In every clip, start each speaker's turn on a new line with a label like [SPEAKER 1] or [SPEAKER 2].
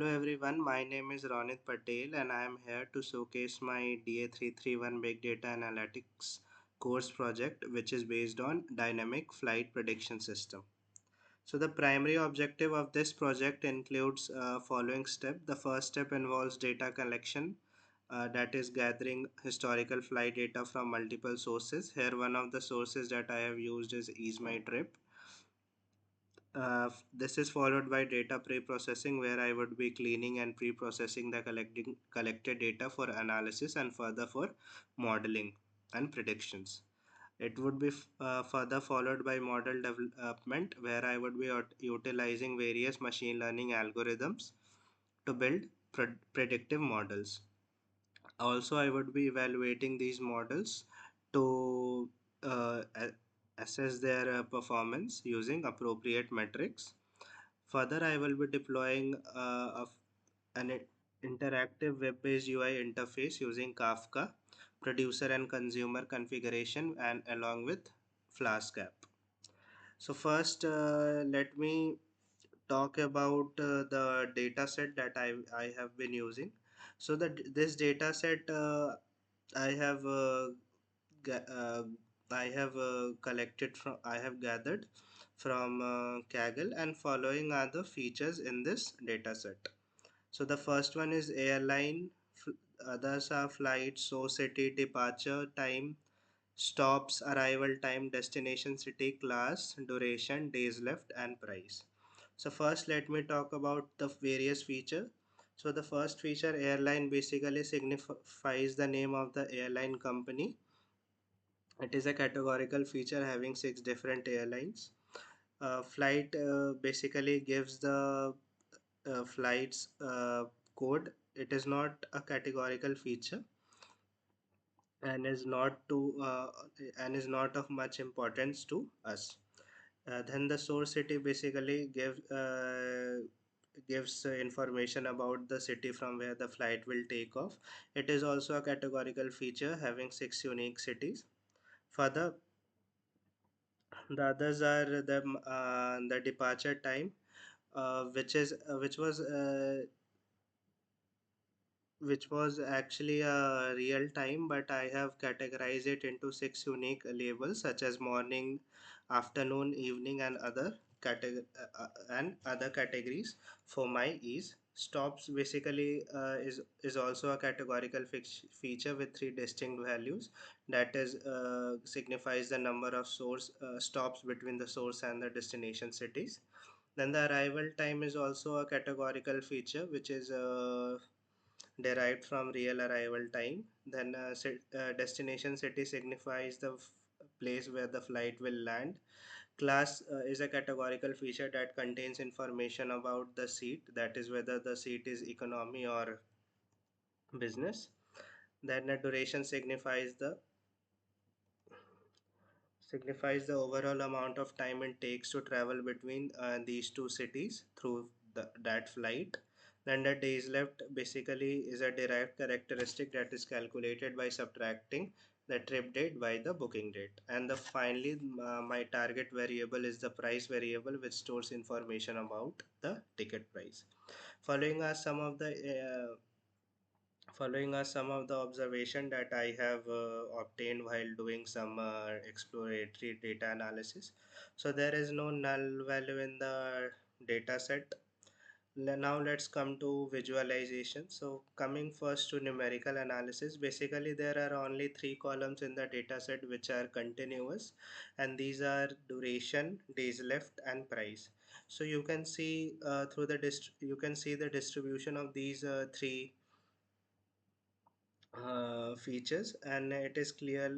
[SPEAKER 1] everyone, my name is Ronit Patel and I am here to showcase my DA331 Big Data Analytics course project, which is based on dynamic flight prediction system. So the primary objective of this project includes following step. The first step involves data collection, that is gathering historical flight data from multiple sources. Here one of the sources that I have used is Ease My Trip. This is followed by data pre-processing, where I would be cleaning and pre-processing the collected data for analysis and further for modeling and predictions. It would be further followed by model development, where I would be utilizing various machine learning algorithms to build predictive models. Also, I would be evaluating these models to assess their performance using appropriate metrics. Further, I will be deploying an interactive web-based UI interface using Kafka, producer and consumer configuration, and along with Flask app. So first, let me talk about the data set that I have been using. So that this data set I have ga- uh, I have gathered from Kaggle, and following are the features in this data set. So the first one is airline, others are flight, source city, departure time, stops, arrival time, destination city, class, duration, days left, and price. So first let me talk about the various feature. So the first feature, airline, basically signifies the name of the airline company. It is a categorical feature having six different airlines. Flight basically gives the flight's code. It is not a categorical feature and is not to and is not of much importance to us. Then the source city basically gives information about the city from where the flight will take off. It is also a categorical feature having six unique cities. Further, the others are the departure time, which was actually a real time, but I have categorized it into six unique labels such as morning, afternoon, evening, and other categories for my ease. Stops basically is also a categorical feature with three distinct values. That is signifies the number of source stops between the source and the destination cities. Then the arrival time is also a categorical feature, which is derived from real arrival time. Then destination city signifies the place where the flight will land. Class is a categorical feature that contains information about the seat, that is whether the seat is economy or business. Then the duration signifies the overall amount of time it takes to travel between these two cities through that flight. Then the days left basically is a derived characteristic that is calculated by subtracting the trip date by the booking date. And finally, my target variable is the price variable, which stores information about the ticket price. Following are some of the Following are some of the observation that I have obtained while doing some exploratory data analysis. So there is no null value in the data set. Now let's come to visualization. So coming first to numerical analysis, basically there are only three columns in the data set which are continuous, and these are duration, days left, and price. So you can see you can see the distribution of these three features, and it is clear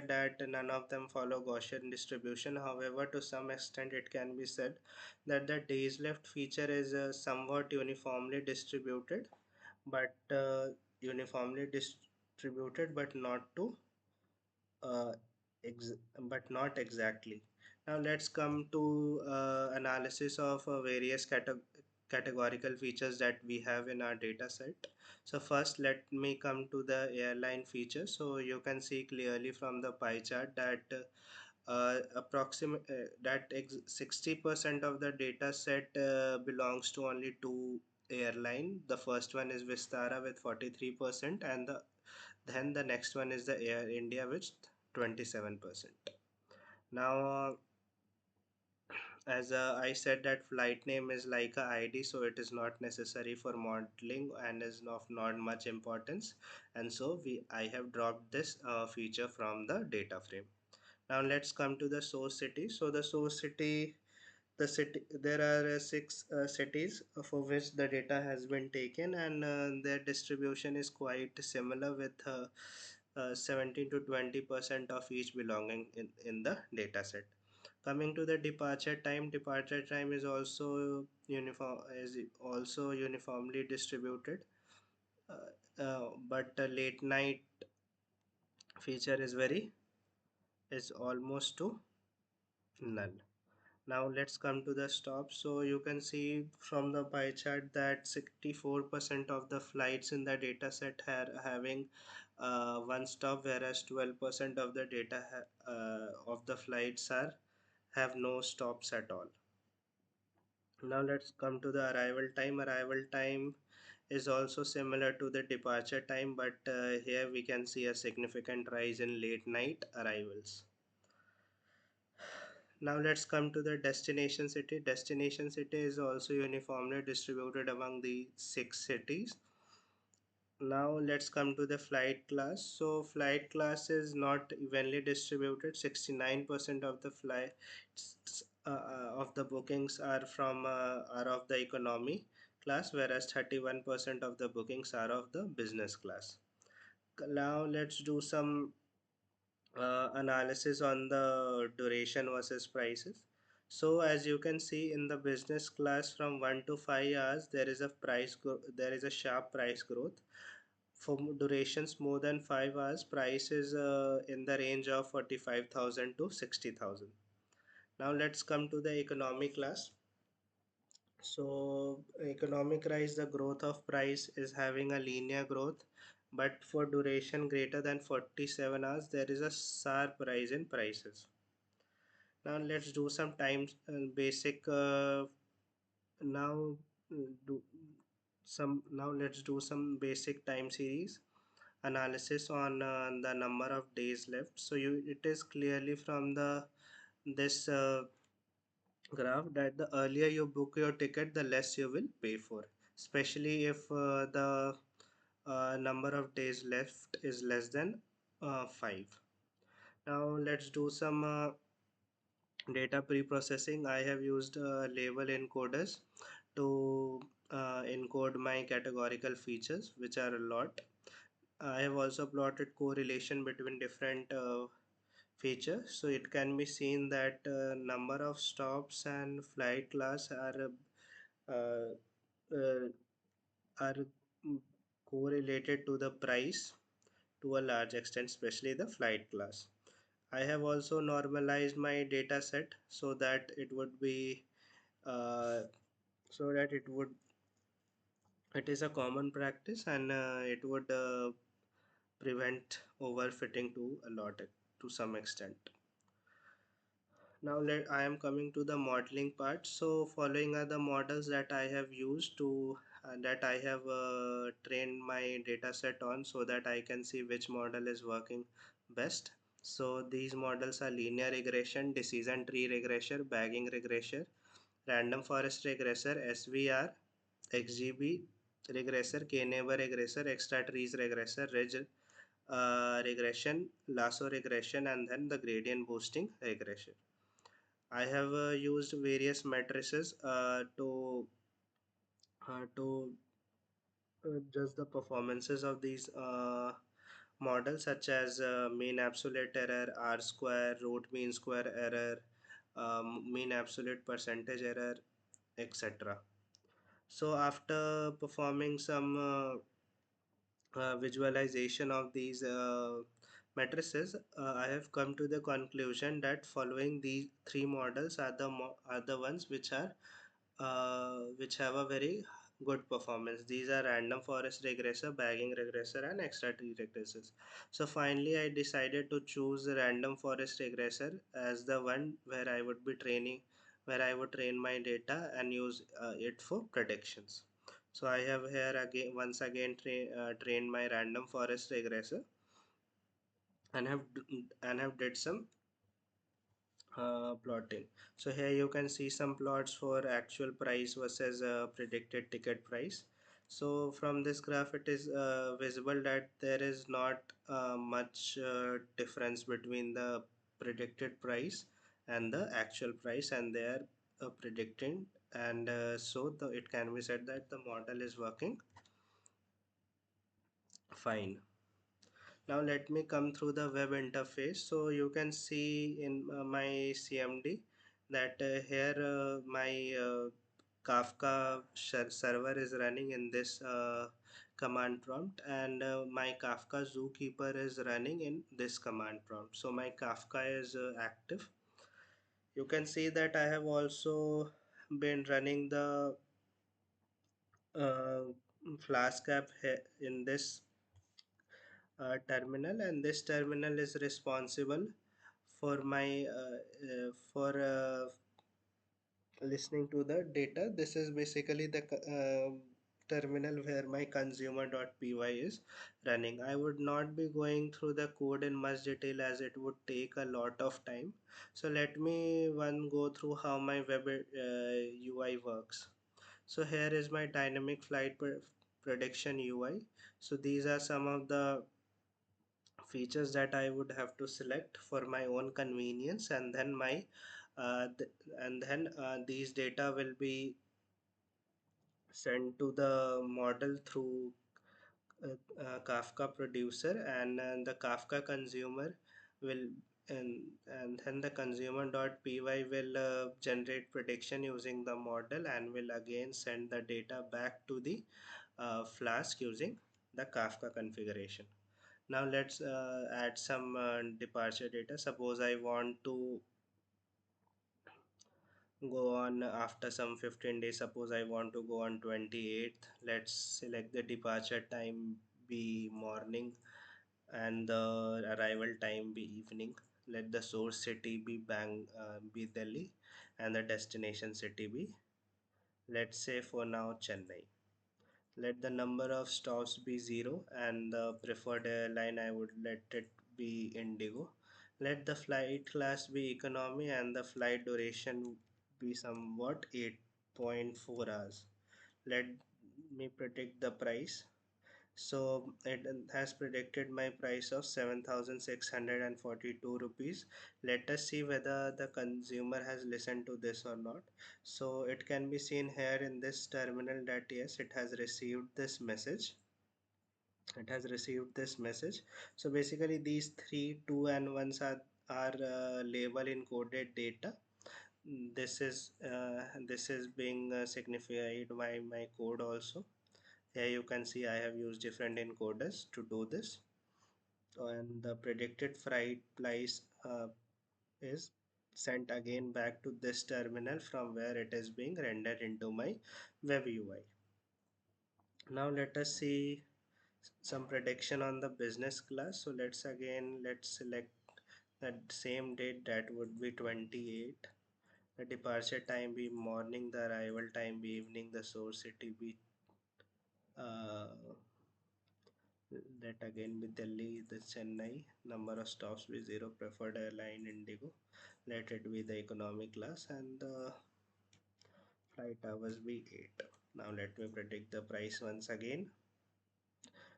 [SPEAKER 1] that none of them follow Gaussian distribution. However, to some extent it can be said that the days left feature is somewhat but uniformly distributed but not to uh, but not exactly. Now let's come to analysis of various categorical features that we have in our data set. So first let me come to the airline feature. So you can see clearly from the pie chart that approximate that 60% of the data set belongs to only two airline. The first one is Vistara with 43%, and then the next one is the Air India with 27%. Now, as I said that flight name is like a ID, so it is not necessary for modeling and is of not much importance, and so I have dropped this feature from the data frame. Now let's come to the source city. So the city there are six cities for which the data has been taken, and their distribution is quite similar with 17 to 20% of each belonging in the data set. Coming to the departure time is also uniformly distributed, but the late night feature is almost to null. Now let's come to the stop. So you can see from the pie chart that 64% of the flights in the data set are having one stop, whereas 12% of the of the flights are have no stops at all. Now let's come to the arrival time. Arrival time is also similar to the departure time, but here we can see a significant rise in late night arrivals. Now let's come to the destination city. Destination city is also uniformly distributed among the six cities. Now let's come to the flight class. So flight class is not evenly distributed. 69% of the flights of the bookings are of the economy class, whereas 31% of the bookings are of the business class. Now let's do some analysis on the duration versus prices. So as you can see in the business class, from 1 to 5 hours there is a sharp price growth. For durations more than 5 hours, price is in the range of 45,000 to 60,000. Now let's come to the economy class. So economic rise, the growth of price is having a linear growth, but for duration greater than 47 hours, there is a sharp rise in prices. Now let's do some times basic now do now let's do some basic time series analysis on the number of days left. So it is clearly from the this graph that the earlier you book your ticket, the less you will pay for, especially if the number of days left is less than 5. Now let's do some data pre-processing. I have used label encoders to encode my categorical features, which are a lot. I have also plotted correlation between different features, so it can be seen that number of stops and flight class uh, uh, are correlated to the price to a large extent, especially the flight class. I have also normalized my data set so that it would be uh, so that it is a common practice, and it would prevent overfitting to a lot to some extent. Now I am coming to the modeling part. So following are the models that I have used to that I have trained my data set on, so that I can see which model is working best. So these models are linear regression, decision tree regression, bagging regression, random forest regressor, SVR, XGB regressor, K-neighbor regressor, extra trees regressor, ridge regression, lasso regression, and then the gradient boosting regression. I have used various matrices to judge the performances of these models, such as mean absolute error, R square, root mean square error, mean absolute percentage error, etc. So after performing some visualization of these matrices, I have come to the conclusion that following these three models are the ones which have a very good performance. These are random forest regressor, bagging regressor, and extra tree regressors. So finally, I decided to choose the random forest regressor as the one where I would train my data and use it for predictions. So I have here again once again trained my random forest regressor, and have did some plotting. So here you can see some plots for actual price versus predicted ticket price. So from this graph it is visible that there is not much difference between the predicted price and the actual price, and they are predicting, and it can be said that the model is working fine. Now let me come through the web interface. So you can see in my CMD that here my Kafka server is running in this command prompt, and my Kafka zookeeper is running in this command prompt. So my Kafka is active. You can see that I have also been running the uh, Flask app in this terminal, and this terminal is responsible for my for listening to the data. This is basically the terminal where my consumer.py is running. I would not be going through the code in much detail as it would take a lot of time. So let me one go through how my web UI works. So here is my dynamic flight prediction UI. So these are some of the features that I would have to select for my own convenience, and then these data will be sent to the model through Kafka producer, and the Kafka consumer will and then the consumer.py will generate prediction using the model, and will again send the data back to the Flask using the Kafka configuration. Now let's add some departure data. Suppose I want to go on after some 15 days. Suppose I want to go on 28th. Let's select the departure time be morning and the arrival time be evening. Let the source city be Delhi, and the destination city be, let's say for now, Chennai. Let the number of stops be 0, and the preferred airline I would let it be Indigo. Let the flight class be economy, and the flight duration be somewhat 8.4 hours. Let me predict the price. So it has predicted my price of 7,642 rupees. Let us see whether the consumer has listened to this or not. So it can be seen here in this terminal that yes, it has received this message. It has received this message. So basically these three, two and ones are label encoded data. This is being signified by my code also. Here you can see I have used different encoders to do this, and the predicted flight price is sent again back to this terminal from where it is being rendered into my web UI. Now let us see some prediction on the business class. So let's select that same date, that would be 28. The departure time be morning, the arrival time be evening, the source city be uh, that again be Delhi, the Chennai, number of stops be 0, preferred airline Indigo, let it be the economy class, and the flight hours be 8. Now let me predict the price once again.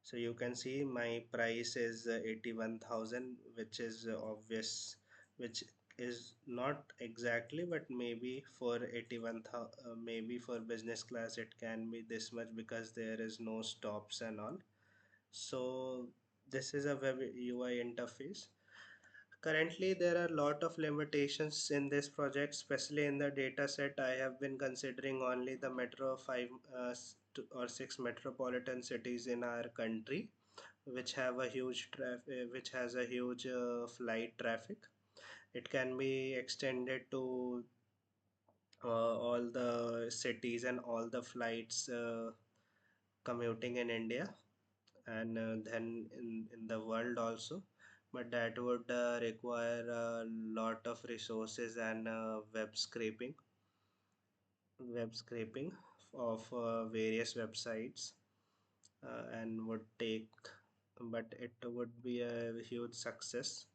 [SPEAKER 1] So you can see my price is 81,000, which is obvious, which is not exactly, but maybe for 81,000, maybe for business class it can be this much because there is no stops and all. So this is a web UI interface. Currently, there are a lot of limitations in this project, especially in the data set. I have been considering only the metro 5 or 6 metropolitan cities in our country, which have a huge which has a huge flight traffic. It can be extended to all the cities and all the flights commuting in India, and then in the world also, but that would require a lot of resources and web scraping of various websites and would take, but it would be a huge success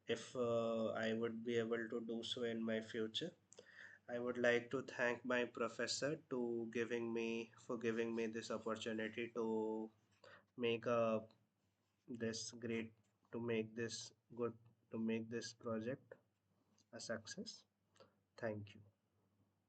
[SPEAKER 1] if I would be able to do so in my future. I would like to thank my professor to giving me this opportunity to make this great to make this good to make this project a success. Thank you.